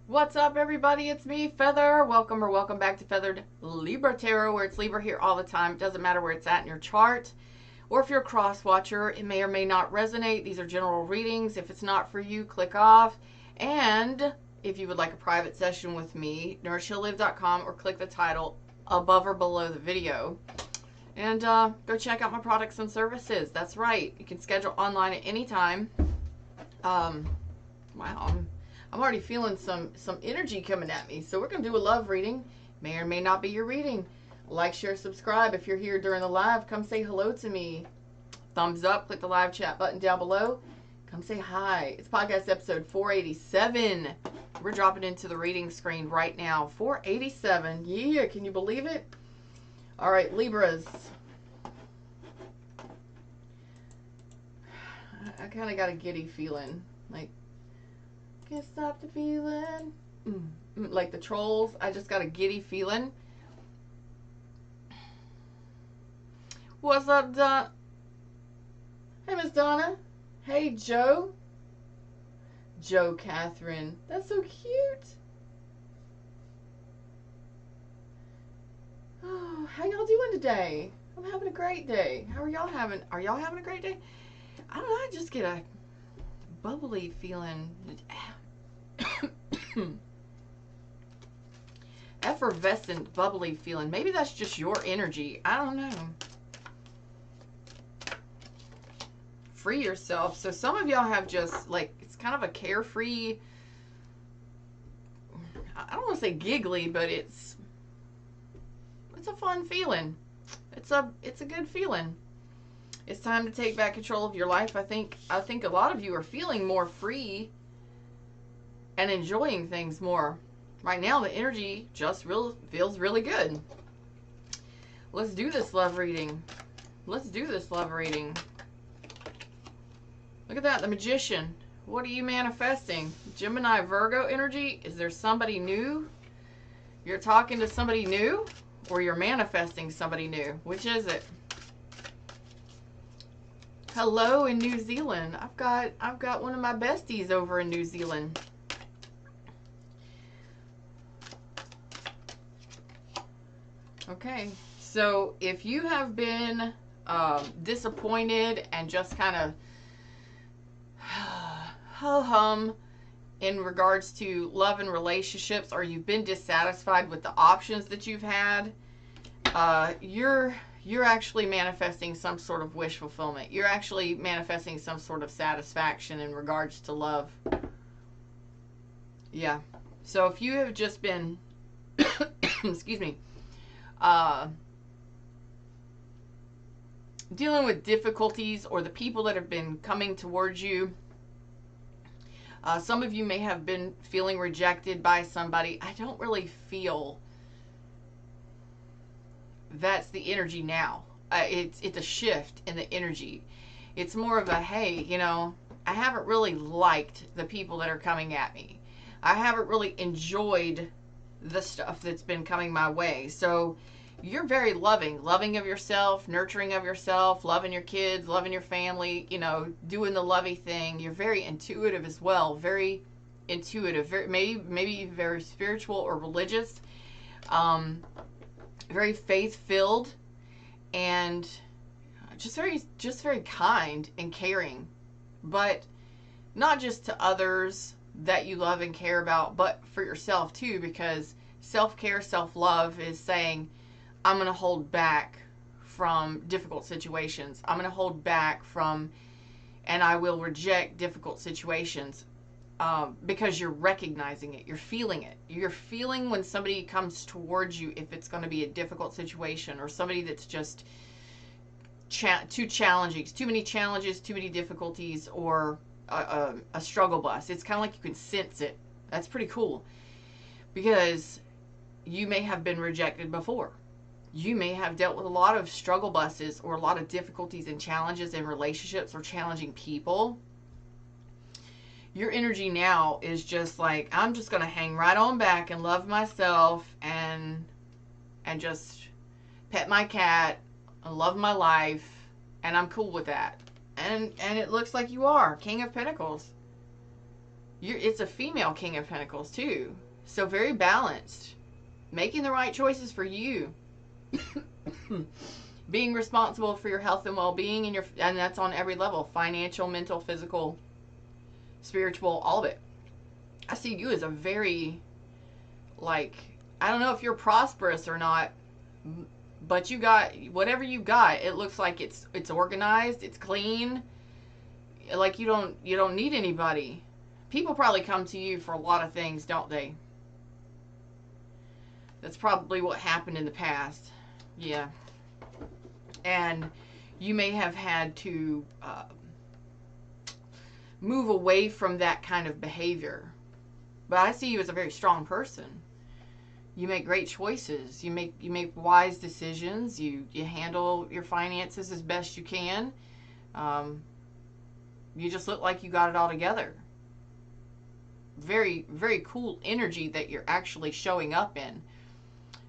What's up, everybody? It's me, Feather. Welcome or welcome back to Feathered Libra Tarot, where it's Libra here all the time. It doesn't matter where it's at in your chart. Or if you're a cross watcher, it may or may not resonate. These are general readings. If it's not for you, click off. And if you would like a private session with me, nourishheallive.com, or click the title above or below the video. And go check out my products and services. That's right. You can schedule online at any time. Wow. I'm already feeling some energy coming at me. So we're going to do a love reading. May or may not be your reading. Like, share, subscribe. If you're here during the live, come say hello to me. Thumbs up. Click the live chat button down below. Come say hi. It's podcast episode 487. We're dropping into the reading screen right now. 487. Yeah, can you believe it? All right, Libras. I kind of got a giddy feeling. Like, can't stop the feeling. Like the trolls. I just got a giddy feeling. What's up, Don? Hey, Miss Donna. Hey, Joe. Joe Catherine. That's so cute. Oh, how y'all doing today? I'm having a great day. How are y'all having? Are y'all having a great day? I don't know. I just get a bubbly feeling. Effervescent, bubbly feeling. Maybe that's just your energy. I don't know. Free yourself. So some of y'all have just like, it's kind of a carefree, I don't want to say giggly, but it's a fun feeling. It's a good feeling. It's time to take back control of your life. I think a lot of you are feeling more free and enjoying things more. Right now, the energy just feels really good. Let's do this love reading. Let's do this love reading. Look at that, the Magician. What are you manifesting? Gemini, Virgo energy? Is there somebody new? You're talking to somebody new? Or you're manifesting somebody new? Which is it? Hello in New Zealand. I've got one of my besties over in New Zealand. Okay, so if you have been disappointed and just kind of ho-hum in regards to love and relationships, or you've been dissatisfied with the options that you've had, you're actually manifesting some sort of wish fulfillment. You're actually manifesting some sort of satisfaction in regards to love. Yeah. So if you have just been, excuse me, dealing with difficulties, or the people that have been coming towards you, some of you may have been feeling rejected by somebody. I don't really feel that's the energy now. It's a shift in the energy. It's more of a, hey, you know, I haven't really liked the people that are coming at me. I haven't really enjoyed the stuff that's been coming my way. So you're very loving of yourself, nurturing of yourself, loving your kids, loving your family, you know, doing the lovey thing. You're very intuitive as well, very intuitive, very, maybe very spiritual or religious, very faith-filled, and just very kind and caring, but not just to others that you love and care about, but for yourself too, because self-care, self-love is saying, I'm going to hold back from difficult situations. I'm going to hold back from, and I will reject difficult situations, because you're recognizing it. You're feeling it. You're feeling when somebody comes towards you, if it's going to be a difficult situation, or somebody that's just too challenging, too many challenges, too many difficulties, or a struggle bus. It's kind of like you can sense it. That's pretty cool, because you may have been rejected before. You may have dealt with a lot of struggle buses, or a lot of difficulties and challenges in relationships, or challenging people. Your energy now is just like, I'm just going to hang right on back and love myself and just pet my cat and love my life, and I'm cool with that. And it looks like you are. King of Pentacles. It's a female King of Pentacles too. So very balanced. Making the right choices for you. Being responsible for your health and well-being, and that's on every level. Financial, mental, physical, spiritual, all of it. I see you as a very, like, I don't know if you're prosperous or not, but you got, whatever you got, it looks like it's organized, it's clean. Like you don't need anybody. People probably come to you for a lot of things, don't they? That's probably what happened in the past. Yeah. And you may have had to move away from that kind of behavior. But I see you as a very strong person. You make great choices. You make wise decisions. You handle your finances as best you can. You just look like you got it all together. Very, very cool energy that you're actually showing up in.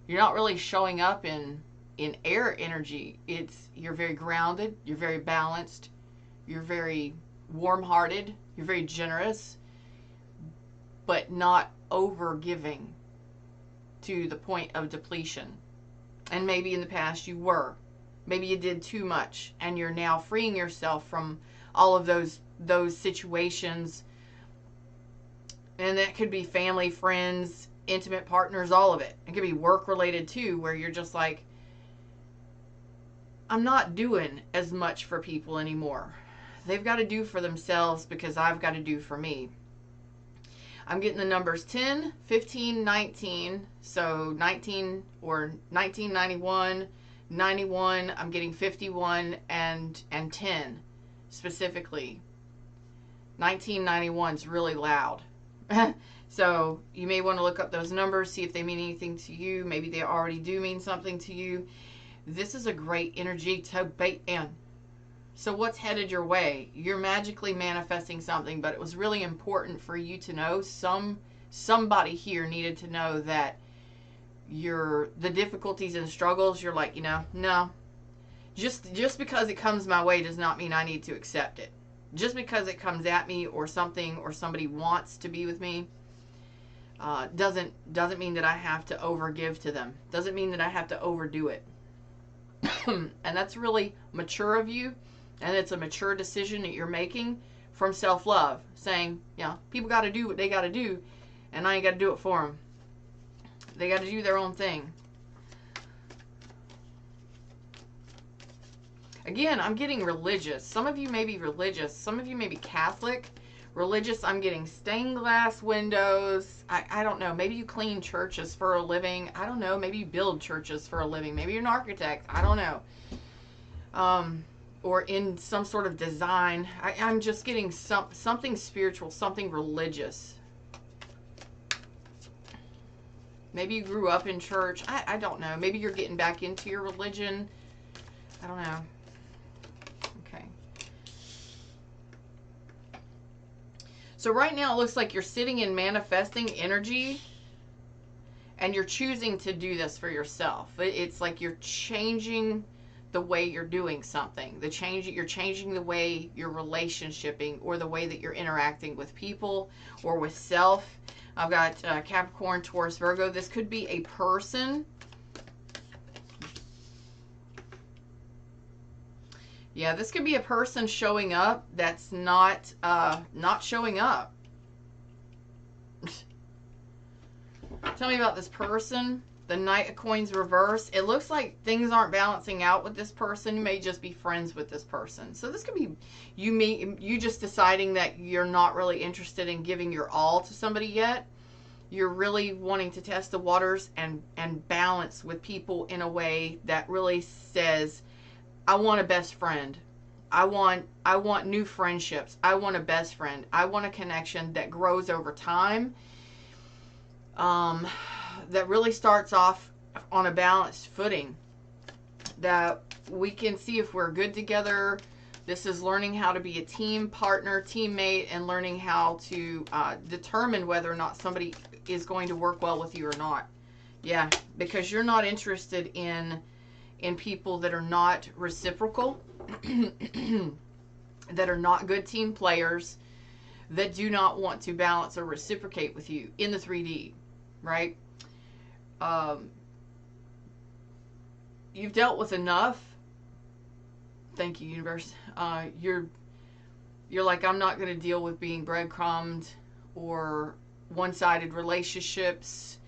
You're not really showing up in air energy. You're very grounded, you're very balanced, you're very warm-hearted, you're very generous, but not over-giving to the point of depletion. And maybe in the past you were. Maybe you did too much, and you're now freeing yourself from all of those situations. And that could be family, friends, intimate partners, all of it. It could be work-related too, where you're just like, I'm not doing as much for people anymore. They've got to do for themselves because I've got to do for me. I'm getting the numbers 10, 15, 19. So 19 or 1991, 91. I'm getting 51 and 10 specifically. 1991 is really loud. So you may want to look up those numbers, see if they mean anything to you. Maybe they already do mean something to you. This is a great energy to bait in. So what's headed your way? You're magically manifesting something, but it was really important for you to know. Somebody here needed to know that the difficulties and struggles, you're like, no. Just because it comes my way does not mean I need to accept it. Just because it comes at me or something or somebody wants to be with me doesn't mean that I have to overgive to them. Doesn't mean that I have to overdo it. And that's really mature of you, and it's a mature decision that you're making from self-love, saying, people got to do what they got to do, and I ain't got to do it for them. They got to do their own thing. Again, I'm getting religious. Some of you may be religious. Some of you may be Catholic. Religious, I'm getting stained glass windows. I don't know. Maybe you clean churches for a living. I don't know. Maybe you build churches for a living. Maybe you're an architect. I don't know. Or in some sort of design. I'm just getting something spiritual, something religious. Maybe you grew up in church. I don't know. Maybe you're getting back into your religion. I don't know. Okay. So right now it looks like you're sitting in manifesting energy, and you're choosing to do this for yourself. It's like you're changing the way you're doing something. You're changing the way you're relationshiping, or the way that you're interacting with people or with self. I've got Capricorn, Taurus, Virgo. This could be a person. Yeah, this could be a person showing up that's not showing up. Tell me about this person. The Knight of Coins reverse. It looks like things aren't balancing out with this person. You may just be friends with this person. So this could be you just deciding that you're not really interested in giving your all to somebody yet. You're really wanting to test the waters and balance with people in a way that really says, I want a best friend. I want new friendships. I want a best friend. I want a connection that grows over time. That really starts off on a balanced footing. That we can see if we're good together. This is learning how to be a team partner, teammate, and learning how to determine whether or not somebody is going to work well with you or not. Yeah, because you're not interested in people that are not reciprocal, that are not good team players, that do not want to balance or reciprocate with you in the 3D, right? You've dealt with enough. Thank you, universe. You're like, I'm not going to deal with being breadcrumbed or one-sided relationships.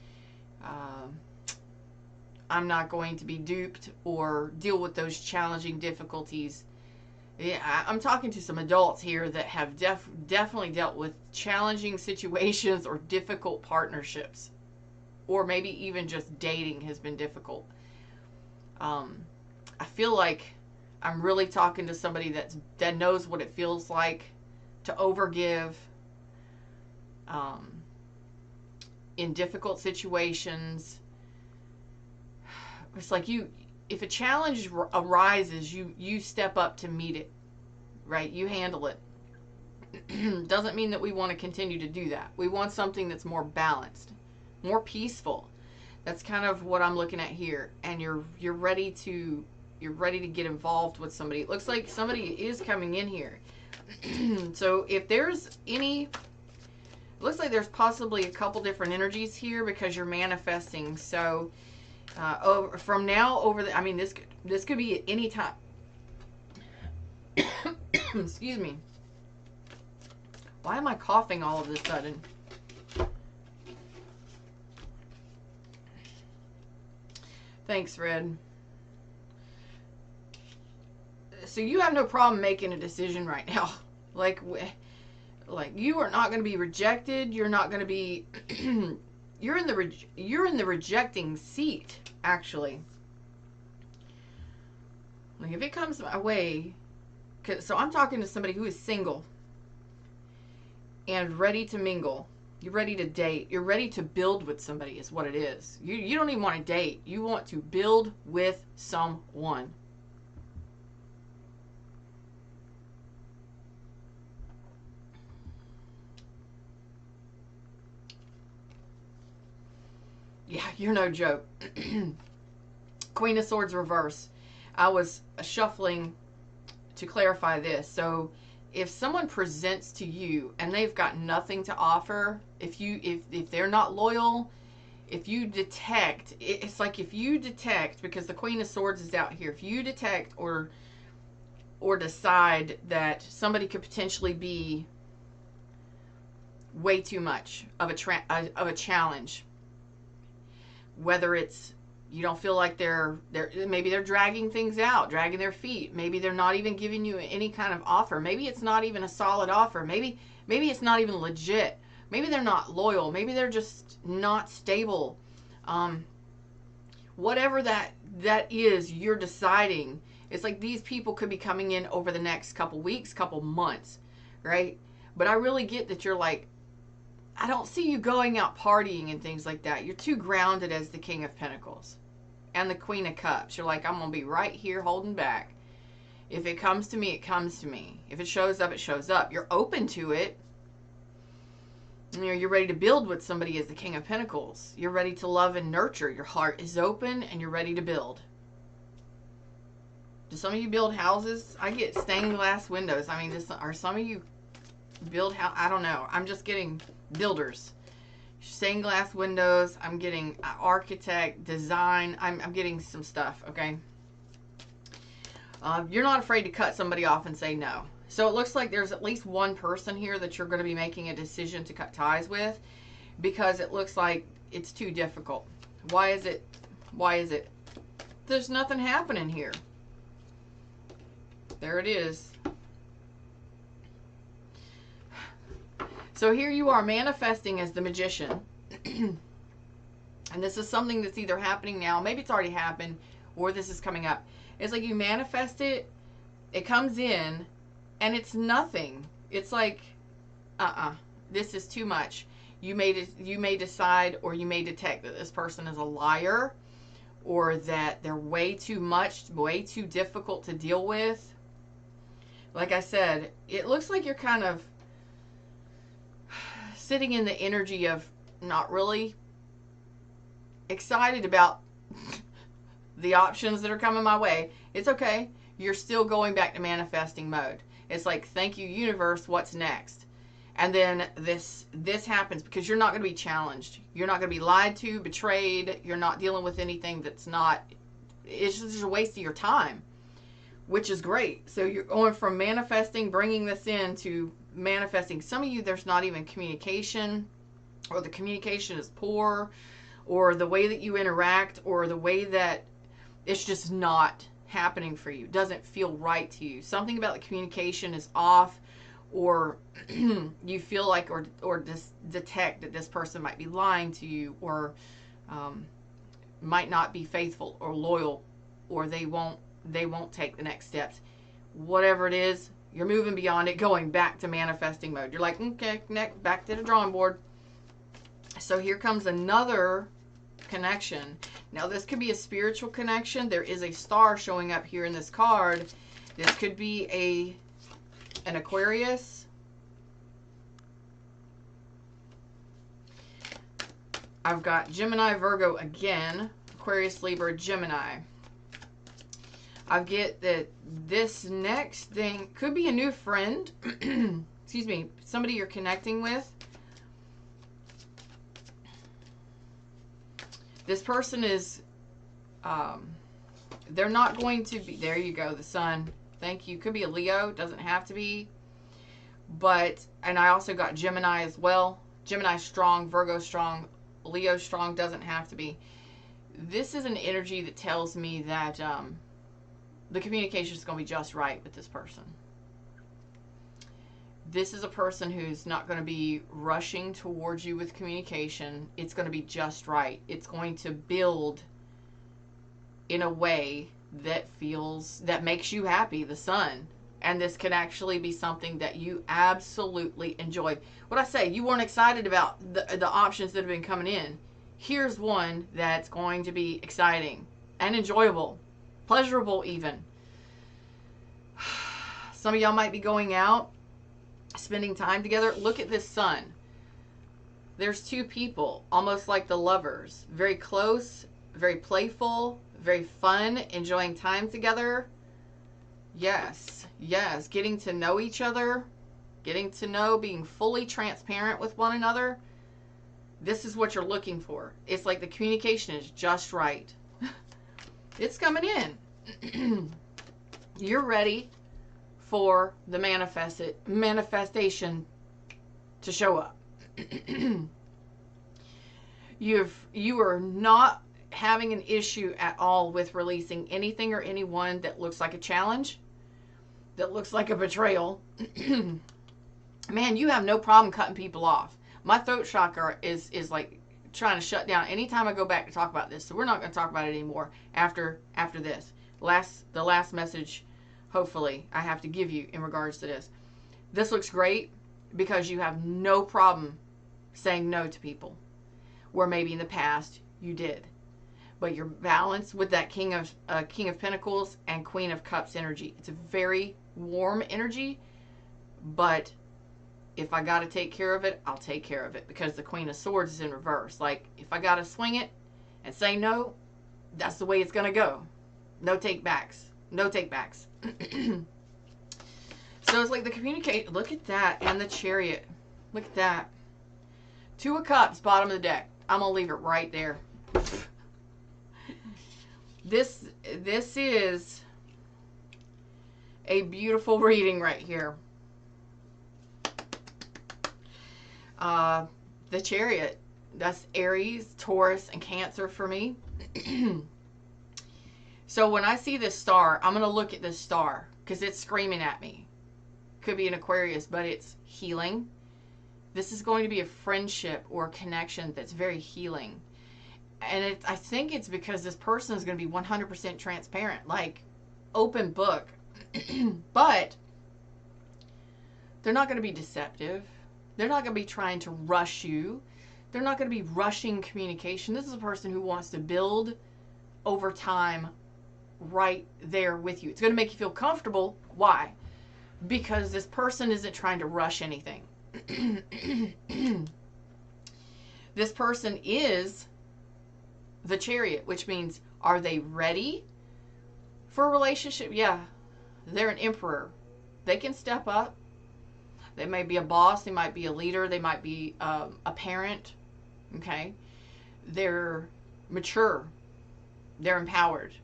I'm not going to be duped or deal with those challenging difficulties. Yeah, I'm talking to some adults here that have definitely dealt with challenging situations or difficult partnerships, or maybe even just dating has been difficult. I feel like I'm really talking to somebody that knows what it feels like to overgive in difficult situations. It's like if a challenge arises, you step up to meet it, right? You handle it. Doesn't mean that we want to continue to do that. We want something that's more balanced, more peaceful. That's kind of what I'm looking at here. And you're ready to get involved with somebody. It looks like somebody is coming in here. So if there's any, it looks like there's possibly a couple different energies here because you're manifesting. So from now over I mean, this could be at any time. Excuse me. Why am I coughing all of a sudden? Thanks, Red. So you have no problem making a decision right now. Like you are not going to be rejected. You're not going to be you're in the rejecting seat, actually. Like, if it comes my way, so I'm talking to somebody who is single and ready to mingle. You're ready to date. You're ready to build with somebody is what it is. You don't even want to date. You want to build with someone. Yeah, you're no joke. Queen of Swords reverse. I was shuffling to clarify this. So if someone presents to you and they've got nothing to offer, if they're not loyal, if you detect, it's like if you detect, because the Queen of Swords is out here, if you detect or decide that somebody could potentially be way too much of a challenge, whether it's you don't feel like maybe they're dragging things out, dragging their feet. Maybe they're not even giving you any kind of offer. Maybe it's not even a solid offer. Maybe it's not even legit. Maybe they're not loyal. Maybe they're just not stable. Whatever that is, you're deciding. It's like these people could be coming in over the next couple weeks, couple months, right? But I really get that you're like, I don't see you going out partying and things like that. You're too grounded as the King of Pentacles and the Queen of Cups. You're like, I'm going to be right here holding back. If it comes to me, it comes to me. If it shows up, it shows up. You're open to it. You're ready to build with somebody as the King of Pentacles. You're ready to love and nurture. Your heart is open and you're ready to build. Do some of you build houses? I get stained glass windows. I mean, are some of you build house? I don't know. I'm just getting builders. Stained glass windows. I'm getting architect, design. I'm getting some stuff, okay? You're not afraid to cut somebody off and say no. So it looks like there's at least one person here that you're going to be making a decision to cut ties with because it looks like it's too difficult. Why is it? Why is it? There's nothing happening here. There it is. So here you are manifesting as the Magician. And this is something that's either happening now, maybe it's already happened, or this is coming up. It's like you manifest it, it comes in, and it's nothing. It's like, this is too much. You may decide or you may detect that this person is a liar or that they're way too much, way too difficult to deal with. Like I said, it looks like you're kind of sitting in the energy of not really excited about the options that are coming my way. It's okay. You're still going back to manifesting mode. It's like, thank you, universe. What's next? And then this happens because you're not going to be challenged. You're not going to be lied to, betrayed. You're not dealing with anything that's not, it's just a waste of your time, which is great. So you're going from manifesting, bringing this in, to manifesting. Some of you, there's not even communication, or the communication is poor, or the way that you interact, or the way that it's just not happening for you. It doesn't feel right to you. Something about the communication is off, or you feel like, or detect that this person might be lying to you, or might not be faithful or loyal, or they won't take the next steps. Whatever it is, you're moving beyond it, going back to manifesting mode. You're like, okay, next, back to the drawing board. So here comes another connection. Now this could be a spiritual connection. There is a star showing up here in this card. This could be an Aquarius. I've got Gemini, Virgo again, Aquarius, Libra, Gemini. I get that this next thing could be a new friend. Excuse me, somebody you're connecting with. This person is, they're not going to be, there you go, the sun. Thank you. Could be a Leo, doesn't have to be. But, and I also got Gemini as well. Gemini strong, Virgo strong, Leo strong, doesn't have to be. This is an energy that tells me that the communication is going to be just right with this person. This is a person who's not going to be rushing towards you with communication. It's going to be just right. It's going to build in a way that makes you happy, the sun. And this can actually be something that you absolutely enjoy. What I say, you weren't excited about the options that have been coming in. Here's one that's going to be exciting and enjoyable, pleasurable even. Some of y'all might be going out, spending time together. Look at this sun. There's two people, almost like the lovers. Very close, very playful, very fun, enjoying time together. Yes, yes, getting to know each other, getting to know, being fully transparent with one another. This is what you're looking for. It's like the communication is just right. It's coming in. You're ready for the manifestation to show up. You are not having an issue at all with releasing anything or anyone that looks like a challenge, that looks like a betrayal. Man, you have no problem cutting people off. My throat chakra is like trying to shut down anytime I go back to talk about this. So we're not going to talk about it anymore after this. The last message, hopefully, I have to give you in regards to this. This looks great because you have no problem saying no to people, where maybe in the past you did. But you're balanced with that King of Pentacles and Queen of Cups energy. It's a very warm energy, but if I got to take care of it, I'll take care of it, because the Queen of Swords is in reverse. Like, if I got to swing it and say no, that's the way it's going to go. No take backs. No take backs. So it's like the communicate. Look at that. And the Chariot. Look at that. Two of Cups, bottom of the deck. I'm going to leave it right there. This is a beautiful reading right here. The Chariot, that's Aries, Taurus, and Cancer for me. So when I see this star, I'm going to look at this star because it's screaming at me. Could be an Aquarius, but it's healing. This is going to be a friendship or a connection that's very healing. And I think it's because this person is going to be 100% transparent, like open book. But they're not going to be deceptive. They're not going to be trying to rush you. They're not going to be rushing communication. This is a person who wants to build over time right there with you. It's going to make you feel comfortable. Why? Because this person isn't trying to rush anything. This person is the Chariot, which means, are they ready for a relationship? Yeah. They're an emperor. They can step up. They may be a boss. They might be a leader. They might be a parent. Okay. They're mature. They're empowered.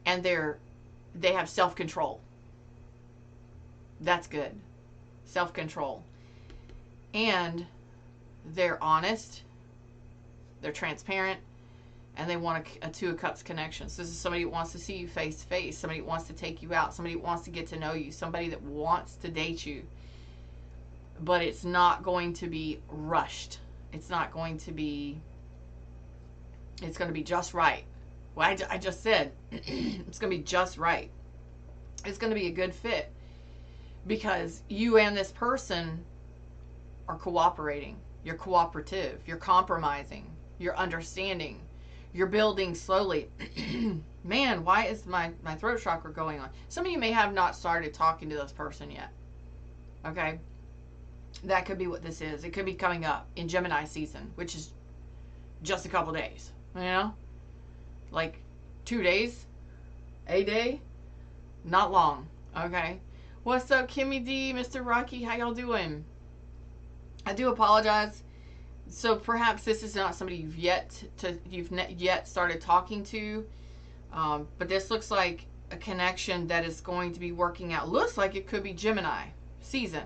And they have self-control. That's good. Self-control. And they're honest. They're transparent. And they want a Two of Cups connection. So this is somebody who wants to see you face to face. Somebody who wants to take you out. Somebody who wants to get to know you. Somebody that wants to date you. But it's not going to be rushed. It's not going to be... It's going to be just right. Well, I just said it's going to be just right. It's going to be a good fit. Because you and this person are cooperating. You're cooperative. You're compromising. You're understanding. You're building slowly. Man, why is my throat chakra going on? Some of you may have not started talking to this person yet. Okay? That could be what this is. It could be coming up in Gemini season, which is just a couple days. You know? Like 2 days? A day? Not long. Okay? What's up, Kimmy D, Mr. Rocky? How y'all doing? I do apologize. So perhaps this is not somebody you've yet started talking to, but this looks like a connection that is going to be working out. Looks like it could be Gemini season.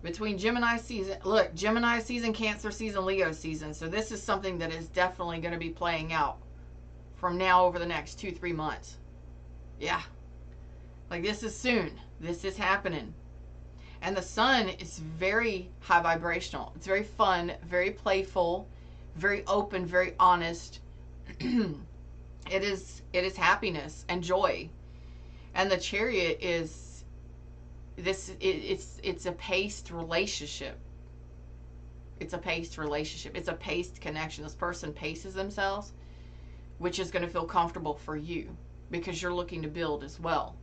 Between Gemini season, look, Gemini season, Cancer season, Leo season. So this is something that is definitely going to be playing out from now over the next 2-3 months. Yeah. Like this is soon. This is happening. And the sun is very high vibrational. It's very fun, very playful, very open, very honest. It is happiness and joy. And the Chariot is this it's a paced relationship. It's a paced relationship. It's a paced connection. This person paces themselves, which is going to feel comfortable for you because you're looking to build as well.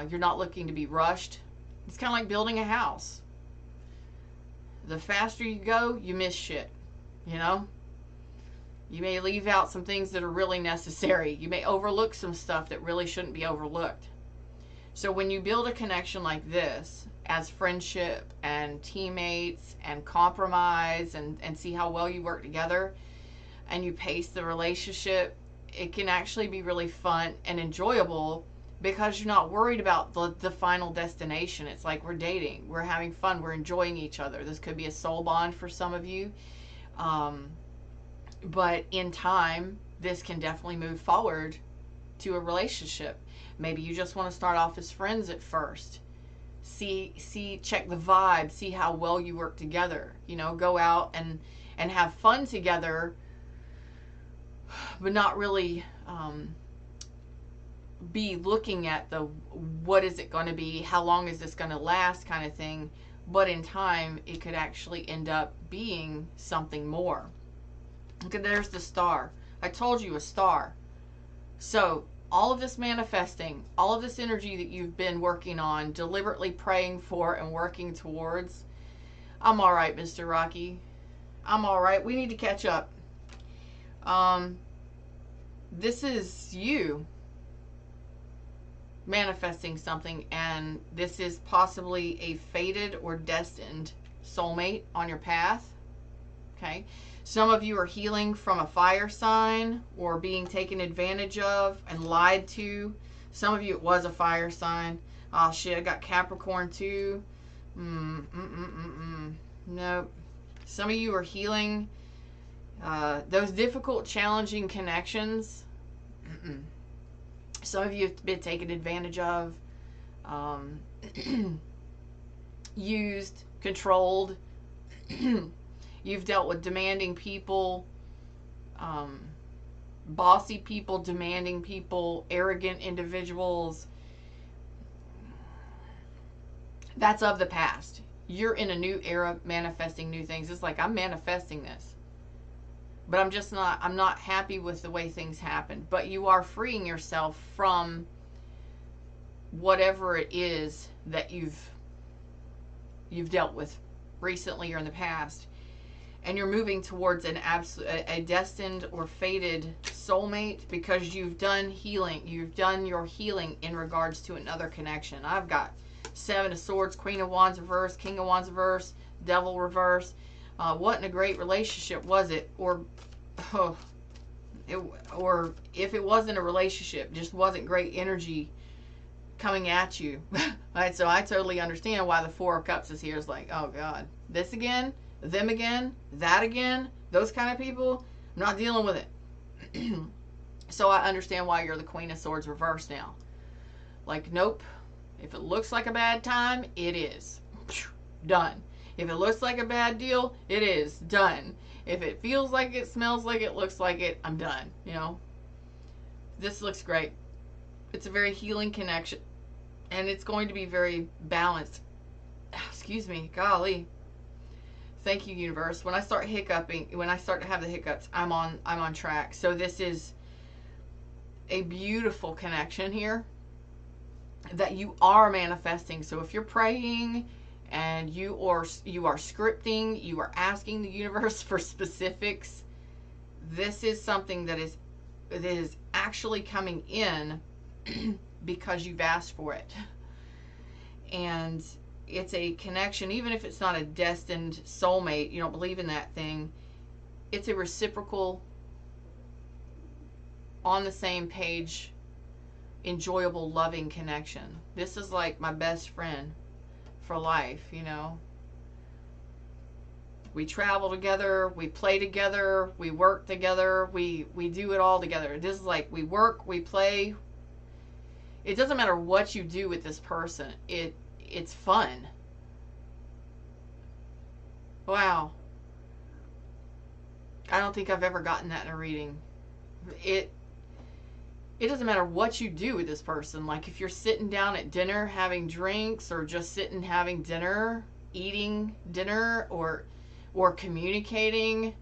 You're not looking to be rushed. It's kind of like building a house. The faster you go, you miss shit. You know? You may leave out some things that are really necessary. You may overlook some stuff that really shouldn't be overlooked. So when you build a connection like this, as friendship and teammates and compromise and see how well you work together, and you pace the relationship, it can actually be really fun and enjoyable because you're not worried about the final destination. It's like we're dating, we're having fun, we're enjoying each other. This could be a soul bond for some of you. But in time, this can definitely move forward to a relationship. Maybe you just want to start off as friends at first. Check the vibe, see how well you work together. You know, go out and have fun together, but not really be looking at the what is it going to be, how long is this going to last kind of thing. But in time, it could actually end up being something more. Look at, there's the star. I told you, a star. So all of this manifesting, all of this energy that you've been working on, deliberately praying for and working towards. I'm all right, Mr. Rocky. I'm all right. We need to catch up. This is you manifesting something, and this is possibly a fated or destined soulmate on your path. Okay. Some of you are healing from a fire sign or being taken advantage of and lied to. Some of you, it was a fire sign. Oh shit, I got Capricorn too. Nope. Some of you are healing those difficult, challenging connections. Some of you have been taken advantage of, used, controlled. You've dealt with demanding people, bossy people, demanding people, arrogant individuals. That's of the past. You're in a new era, manifesting new things. It's like, I'm manifesting this, but I'm not happy with the way things happen. But you are freeing yourself from whatever it is that you've dealt with recently or in the past. And you're moving towards a destined or fated soulmate because you've done healing. You've done your healing in regards to another connection. I've got Seven of Swords, Queen of Wands reverse, King of Wands reverse, Devil reverse. Wasn't a great relationship, was it? Or if it wasn't a relationship, just wasn't great energy coming at you. Right? So I totally understand why the Four of Cups is here. It's like, oh God, this again, them again, that again, those kind of people. I'm not dealing with it. So I understand why you're the Queen of Swords reverse now. Like, nope. If it looks like a bad time, it is. Done. If it looks like a bad deal, it is. Done. If it feels like it, smells like it, looks like it, I'm done. You know? This looks great. It's a very healing connection. And it's going to be very balanced. Excuse me. Golly. Thank you, universe. When I start hiccuping, when I start to have the hiccups, I'm on track. So this is a beautiful connection here that you are manifesting. So if you're praying and you are scripting, you are asking the universe for specifics, this is something that is actually coming in because you've asked for it. And it's a connection, even if it's not a destined soulmate, you don't believe in that thing, it's a reciprocal, on the same page, enjoyable, loving connection. This is like my best friend for life, you know. We travel together, we play together, we work together, we do it all together. This is like, we work, we play. It doesn't matter what you do with this person. It's fun. Wow. I don't think I've ever gotten that in a reading. It doesn't matter what you do with this person. Like if you're sitting down at dinner having drinks, or just sitting having dinner, eating dinner, or communicating,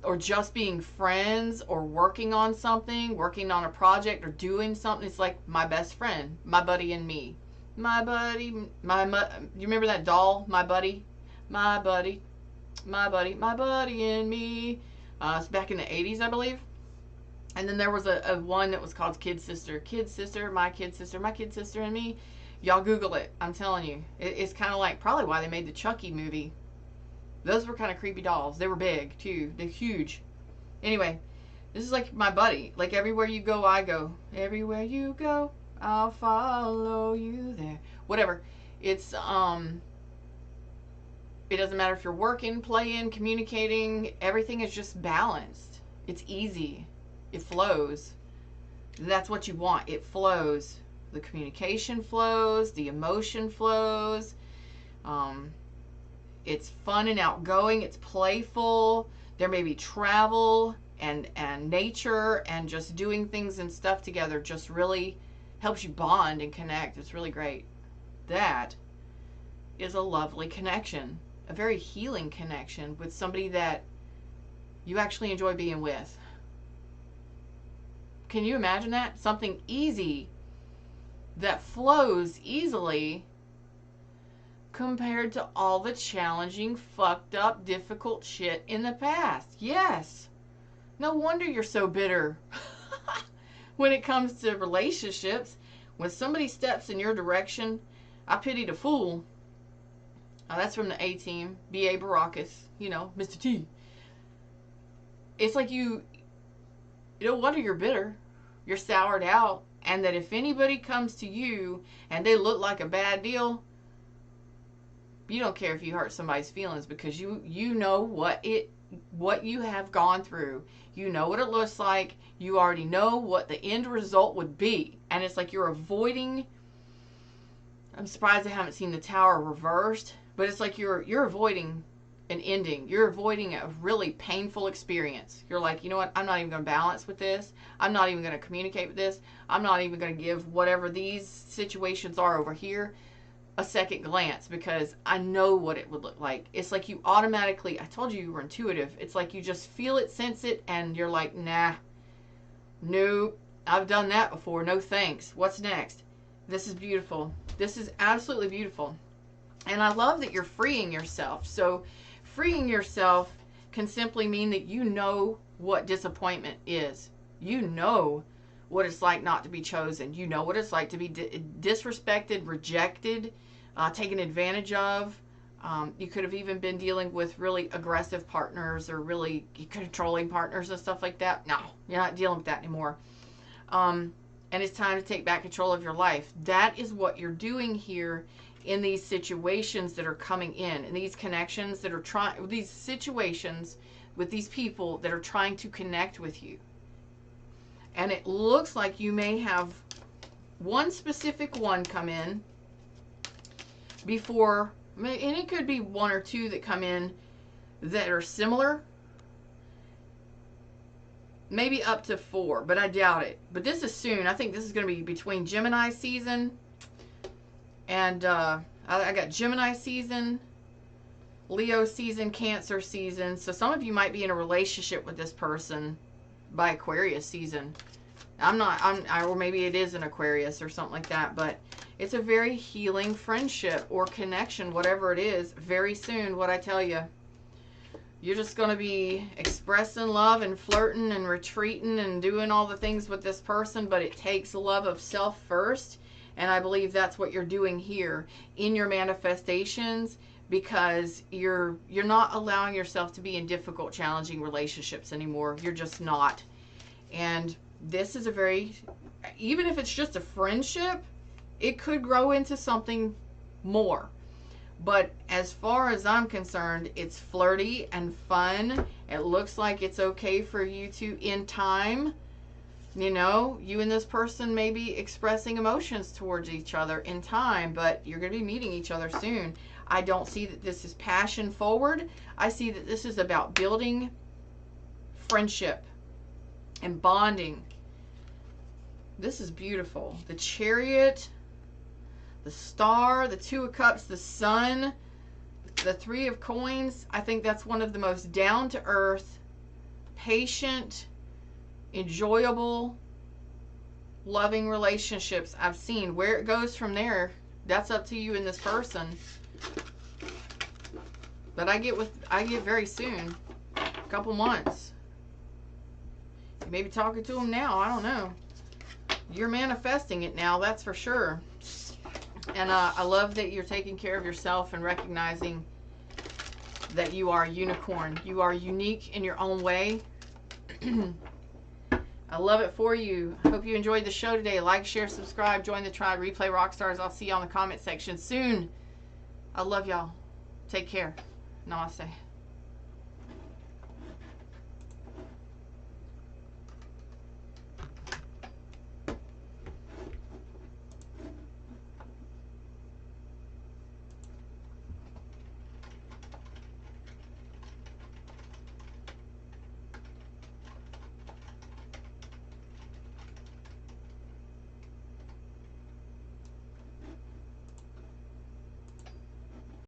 or just being friends, or working on something, working on a project, or doing something. It's like my best friend, my buddy and me. My buddy, you remember that doll, My Buddy? My buddy, my buddy, my buddy and me. It's back in the 80s, I believe. And then there was a one that was called Kid Sister. Kid Sister, my kid sister, my kid sister and me. Y'all Google it. I'm telling you. It's kind of like probably why they made the Chucky movie. Those were kind of creepy dolls. They were big, too. They're huge. Anyway, this is like my buddy. Like everywhere you go, I go. Everywhere you go, I'll follow you there. Whatever. It's, it doesn't matter if you're working, playing, communicating. Everything is just balanced. It's easy. It flows. That's what you want. It flows. The communication flows. The emotion flows. It's fun and outgoing. It's playful. There may be travel and nature, and just doing things and stuff together just really helps you bond and connect. It's really great. That is a lovely connection. A very healing connection with somebody that you actually enjoy being with. Can you imagine that? Something easy that flows easily compared to all the challenging, fucked up, difficult shit in the past. Yes. No wonder you're so bitter. When it comes to relationships, when somebody steps in your direction, I pity the fool. That's from the A-Team, B.A. Baracus, you know, Mr. T. It's like you no wonder you're bitter. You're soured out. And that if anybody comes to you and they look like a bad deal, you don't care if you hurt somebody's feelings, because you know what you have gone through. You know what it looks like. You already know what the end result would be. And it's like you're avoiding. I'm surprised I haven't seen the Tower reversed, but it's like you're avoiding an ending. You're avoiding a really painful experience. You're like, you know what? I'm not even going to balance with this. I'm not even going to communicate with this. I'm not even going to give whatever these situations are over here a second glance, because I know what it would look like. It's like you automatically, I told you were intuitive. It's like you just feel it, sense it, and you're like, nah, nope, I've done that before. No thanks. What's next? This is beautiful. This is absolutely beautiful. And I love that you're freeing yourself. So freeing yourself can simply mean that you know what disappointment is. You know what it's like not to be chosen. You know what it's like to be disrespected, rejected, taken advantage of. You could have even been dealing with really aggressive partners or really controlling partners and stuff like that. No, you're not dealing with that anymore. And it's time to take back control of your life. That is what you're doing here in these situations that are coming in these connections that are these situations with these people that are trying to connect with you. And it looks like you may have one specific one come in before, and it could be one or two that come in that are similar. Maybe up to 4, but I doubt it. But this is soon. I think this is going to be between Gemini season and I got Gemini season, Leo season, Cancer season. So some of you might be in a relationship with this person by Aquarius season. Or maybe it is an Aquarius or something like that. But it's a very healing friendship or connection, whatever it is, very soon, what I tell you. You're just going to be expressing love and flirting and retreating and doing all the things with this person, but it takes love of self first. And I believe that's what you're doing here in your manifestations, because you're not allowing yourself to be in difficult, challenging relationships anymore. You're just not. And this is a very, even if it's just a friendship, it could grow into something more. But as far as I'm concerned, it's flirty and fun. It looks like it's okay for you to, in time, you know, you and this person may be expressing emotions towards each other in time, but you're going to be meeting each other soon. I don't see that this is passion forward. I see that this is about building friendship and bonding. This is beautiful. The Chariot, the Star, the Two of Cups, the Sun, the Three of Coins. I think that's one of the most down-to-earth, patient, enjoyable, loving relationships I've seen. Where it goes from there, that's up to you and this person. But I get very soon, a couple months. You may be talking to them now, I don't know. You're manifesting it now, that's for sure. And I love that you're taking care of yourself and recognizing that you are a unicorn. You are unique in your own way. I love it for you. I hope you enjoyed the show today. Like, share, subscribe, join the tribe, Replay Rockstars. I'll see you on the comment section soon. I love y'all. Take care. Namaste.